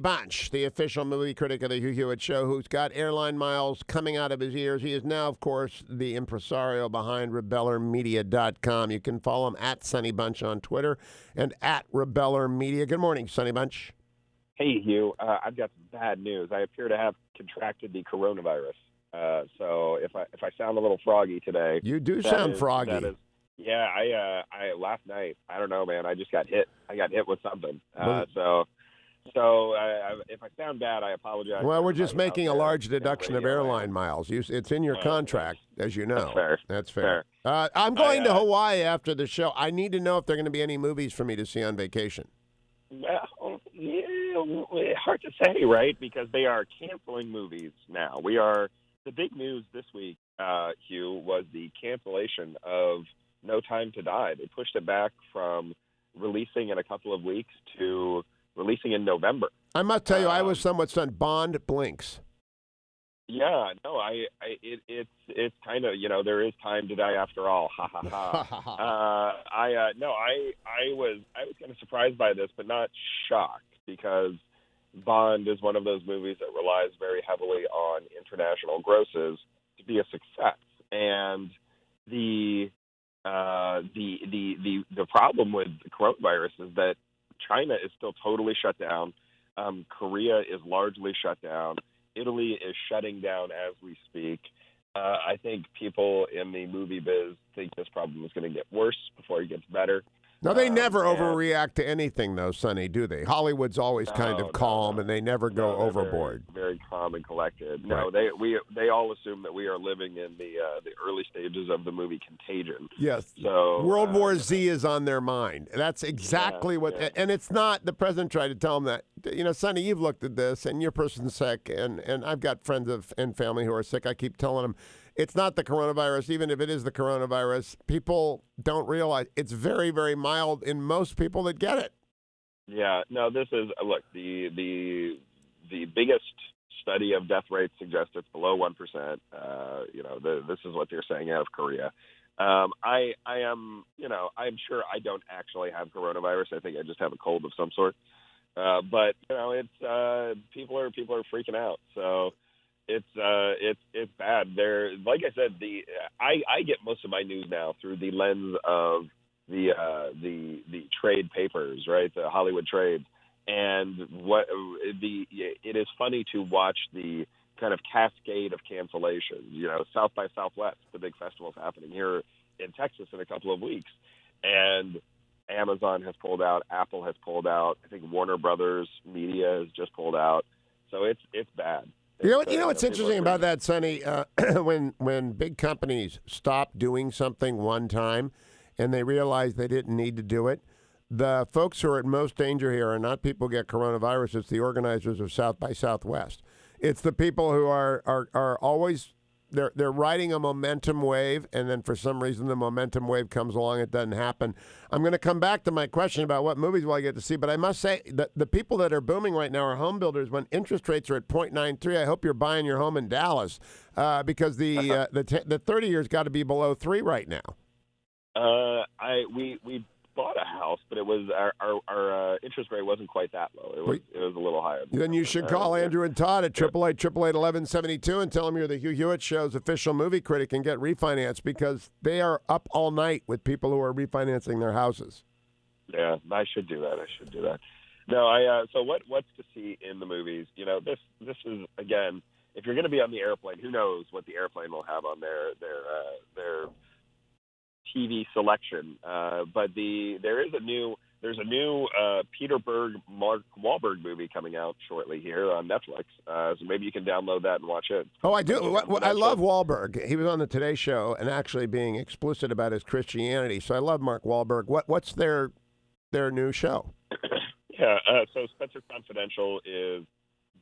Bunch, the official movie critic of the Hugh Hewitt Show, who's got airline miles coming out of his ears. He is now, of course, the impresario behind RebellerMedia.com. You can follow him at Sonny Bunch on Twitter and at Rebeller Media. Good morning, Sonny Bunch. Hey, Hugh. I've got some bad news. I appear to have contracted the coronavirus. So if I sound a little froggy today, You do sound froggy. Yeah. I last night, I don't know, man. I just got hit. I got hit with something. So if I sound bad, I apologize. Well, we're just making a large deduction of airline miles. It's in your contract, as you know. That's fair. I'm going to Hawaii after the show. I need to know if there are going to be any movies for me to see on vacation. Well, yeah, hard to say, right? Because they are canceling movies now. The big news this week, Hugh, was the cancellation of No Time to Die. They pushed it back from releasing in a couple of weeks to releasing in November. I must tell you, I was somewhat stunned. Bond blinks. Yeah, no, it's kind of, there is time to die after all. Ha ha ha. I was kind of surprised by this, but not shocked, because Bond is one of those movies that relies very heavily on international grosses to be a success. And the problem with the coronavirus is that China is still totally shut down. Korea is largely shut down. Italy is shutting down as we speak. I think people in the movie biz think this problem is going to get worse before it gets better. Now, they never overreact to anything, though, Sonny, do they? Hollywood's always kind of calm, and they never go overboard. Very calm and collected. No, Right. they all assume that we are living in the early stages of the movie Contagion. Yes. So World War Z is on their mind. That's exactly and it's not, the president tried to tell them that, Sonny, you've looked at this, and your person's sick, and I've got friends and family who are sick. I keep telling them, it's not the coronavirus. Even if it is the coronavirus, people don't realize it's very, very mild in most people that get it. Yeah, no, this is, look, the biggest study of death rates suggests it's below 1%. This is what they're saying out of Korea. I'm sure I don't actually have coronavirus. I think I just have a cold of some sort. But it's people are freaking out. So it's bad. They're, like I said, I get most of my news now through the lens of the trade papers, right? The Hollywood trades. And it is funny to watch the kind of cascade of cancellations. South by Southwest, the big festival's happening here in Texas in a couple of weeks, and Amazon has pulled out, Apple has pulled out, I think Warner Brothers Media has just pulled out. So it's bad. You know what's interesting about that, Sonny? When big companies stop doing something one time and they realize they didn't need to do it, the folks who are at most danger here are not people who get coronavirus. It's the organizers of South by Southwest. It's the people who are always they're riding a momentum wave, and then for some reason the momentum wave comes along. It doesn't happen. I'm going to come back to my question about what movies will I get to see, but I must say that the people that are booming right now are home builders. When interest rates are at 0.93, I hope you're buying your home in Dallas, because the 30 years got to be below 3 right now. We bought a house, but it was our interest rate wasn't quite that low. It was a little higher. Then you should call Andrew and Todd at 888-888-1172 and tell them you're the Hugh Hewitt Show's official movie critic and get refinanced, because they are up all night with people who are refinancing their houses. Yeah, I should do that. No, so what's to see in the movies? This is, again, if you're going to be on the airplane, who knows what the airplane will have on their TV selection, but there's a new Peter Berg, Mark Wahlberg movie coming out shortly here on Netflix. So maybe you can download that and watch it. Oh, I do. I love Wahlberg. He was on the Today Show and actually being explicit about his Christianity. So I love Mark Wahlberg. What's their new show? Yeah. So Spencer Confidential is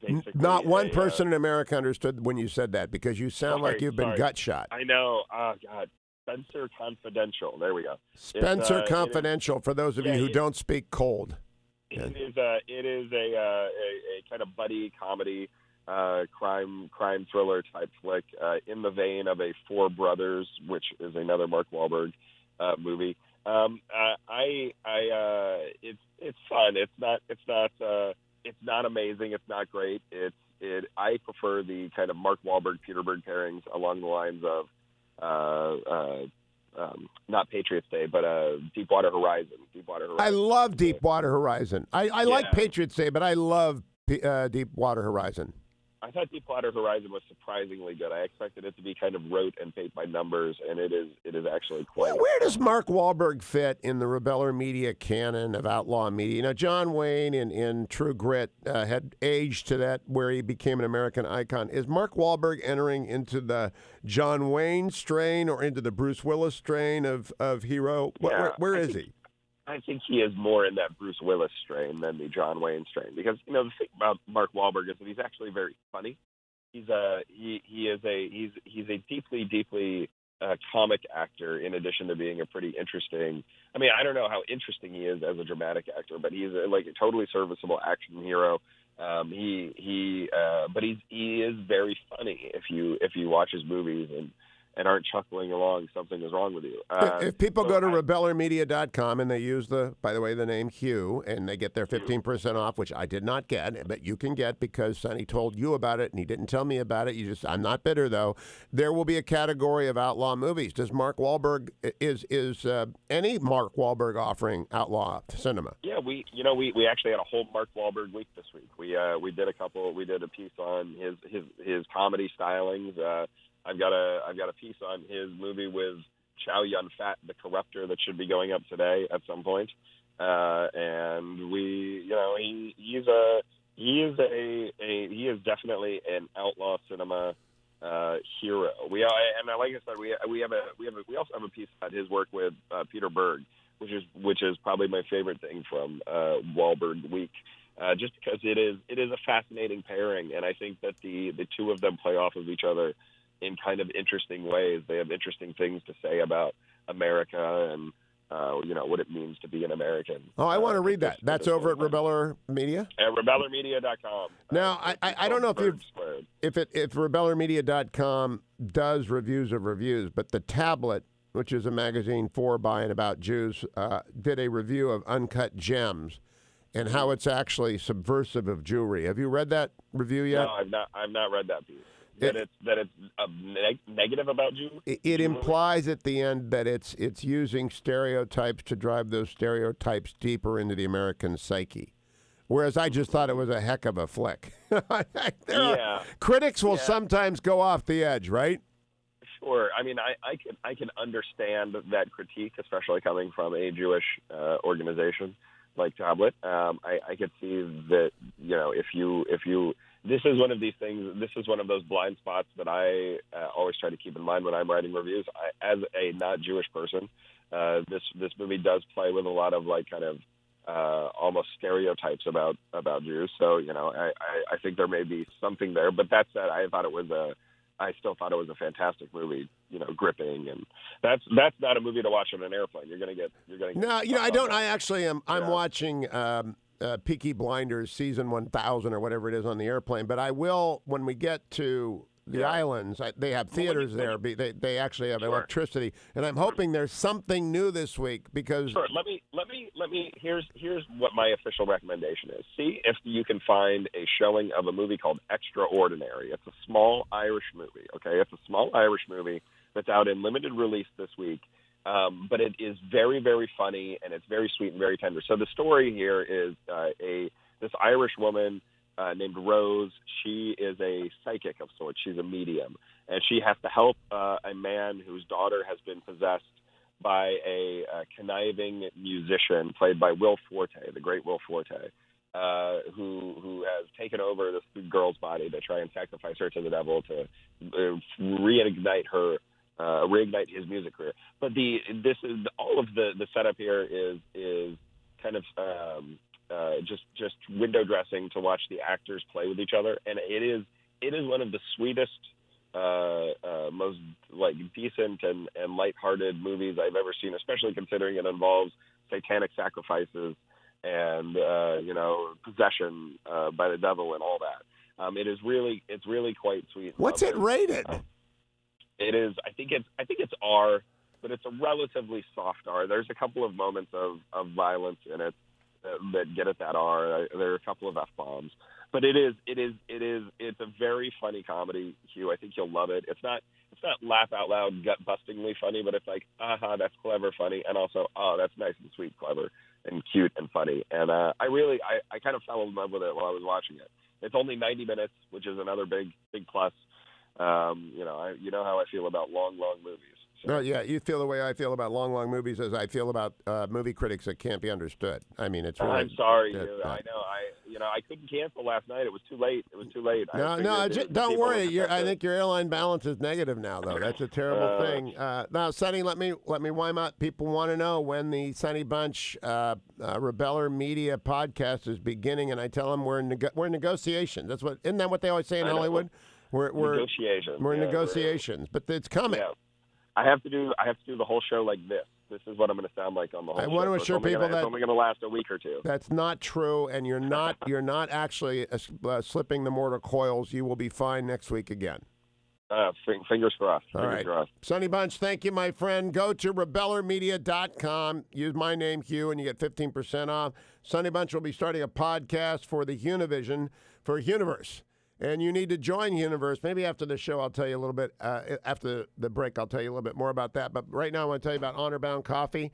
basically not one person in America understood when you said that, because you sound like you've been gut shot. I know. Oh God. Spencer Confidential. There we go. Spencer Confidential. For those of you who don't speak cold, it is a kind of buddy comedy, crime thriller type flick, in the vein of a Four Brothers, which is another Mark Wahlberg movie. It's fun. It's not It's not amazing. It's not great. I prefer the kind of Mark Wahlberg, Peter Berg pairings along the lines of not Patriots Day, but Deepwater Horizon. I love Deepwater Horizon. I like Yeah. Patriots Day, but I love Deepwater Horizon. I thought Deepwater Horizon was surprisingly good. I expected it to be kind of rote and paint by numbers, and it is actually quite. Where does Mark Wahlberg fit in the Rebeller Media canon of outlaw media? You know, John Wayne in True Grit had aged to that where he became an American icon. Is Mark Wahlberg entering into the John Wayne strain or into the Bruce Willis strain of hero? Yeah, Where is he? I think he is more in that Bruce Willis strain than the John Wayne strain, because the thing about Mark Wahlberg is that he's actually very funny. He's a deeply comic actor, in addition to being a pretty interesting. I mean, I don't know how interesting he is as a dramatic actor, but he's like a totally serviceable action hero. But he is very funny if you watch his movies and aren't chuckling along, something is wrong with you. If people go to rebellermedia.com and they use the name Hugh, and they get their 15% off, which I did not get, but you can get because Sonny told you about it and he didn't tell me about it. I'm not bitter though. There will be a category of outlaw movies. Does Mark Wahlberg is any Mark Wahlberg offering outlaw cinema? Yeah, we actually had a whole Mark Wahlberg week this week. We did a piece on his comedy stylings. I've got a piece on his movie with Chow Yun-fat, the corruptor, that should be going up today at some point. And he is definitely an outlaw cinema hero. Like I said, we also have a piece about his work with Peter Berg, which is probably my favorite thing from Wahlberg Week. Just because it is a fascinating pairing, and I think that the two of them play off of each other in kind of interesting ways. They have interesting things to say about America and what it means to be an American. Oh, I want to read that. That's over at Rebeller Media? At rebellermedia.com. Now, I don't know if rebellermedia.com does reviews of reviews, but The Tablet, which is a magazine for, by, and about Jews, did a review of Uncut Gems and how it's actually subversive of Jewry. Have you read that review yet? No, I've not read that piece. That it's negative about Jews? It implies at the end that it's using stereotypes to drive those stereotypes deeper into the American psyche. Whereas I just thought it was a heck of a flick. Critics will sometimes go off the edge, right? Sure. I mean, I can understand that critique, especially coming from a Jewish organization like Tablet. I could see that if you this is one of these things. This is one of those blind spots that I always try to keep in mind when I'm writing reviews. As a not Jewish person, this movie does play with a lot of almost stereotypes about Jews. So I think there may be something there. But that said, I still thought it was a fantastic movie. Gripping, and that's not a movie to watch on an airplane. You're gonna get. No, I don't. I actually am. I'm watching Peaky Blinders season 1000 or whatever it is on the airplane. But I will when we get to the islands. They have theaters there. They actually have electricity, and I'm hoping there's something new this week because. Sure. Let me. Here's what my official recommendation is. See if you can find a showing of a movie called Extraordinary. It's a small Irish movie. Okay, it's a small Irish movie that's out in limited release this week. But it is very, very funny, and it's very sweet and very tender. So the story here is this Irish woman named Rose. She is a psychic of sorts. She's a medium, and she has to help a man whose daughter has been possessed by a conniving musician played by Will Forte, the great Will Forte, who has taken over this girl's body to try and sacrifice her to the devil to reignite his music career. But this is all of the setup here is kind of just window dressing to watch the actors play with each other, and it is one of the sweetest, most decent and lighthearted movies I've ever seen, especially considering it involves satanic sacrifices and possession by the devil and all that. It's really quite sweet. What's it rated? It is. I think it's R, but it's a relatively soft R. There's a couple of moments of violence in it. that get it that are. There are a couple of F-bombs. But it's a very funny comedy, Hugh. I think you'll love it. It's not laugh out loud, gut bustingly funny, but it's like, that's clever, funny, and also, that's nice and sweet, clever, and cute and funny. And I kind of fell in love with it while I was watching it. It's only 90 minutes, which is another big plus. You know how I feel about long movies. So. No, yeah, you feel the way I feel about long movies as I feel about movie critics that can't be understood. I mean, it's really. I'm sorry, Hugh. I know. I couldn't cancel last night. It was too late. No, don't worry. I think your airline balance is negative now, though. That's a terrible thing. Now, Sonny, let me wind up. People want to know when the Sonny Bunch Rebeller Media podcast is beginning, and I tell them we're in negotiations. Isn't that what they always say in Hollywood? We're negotiations. We're in negotiations, but it's coming. Yeah. I have to do the whole show like this. This is what I'm going to sound like on the whole show. I want to assure people that it's only going to last a week or two. That's not true, and you're not actually slipping the mortar coils. You will be fine next week again. Fingers crossed. All right. Sonny Bunch, thank you, my friend. Go to rebellermedia.com. Use my name, Hugh, and you get 15% off. Sonny Bunch will be starting a podcast for the Univision for Universe. And you need to join Universe. Maybe after the show, I'll tell you a little bit. After the break, I'll tell you a little bit more about that. But right now, I want to tell you about Honor Bound Coffee.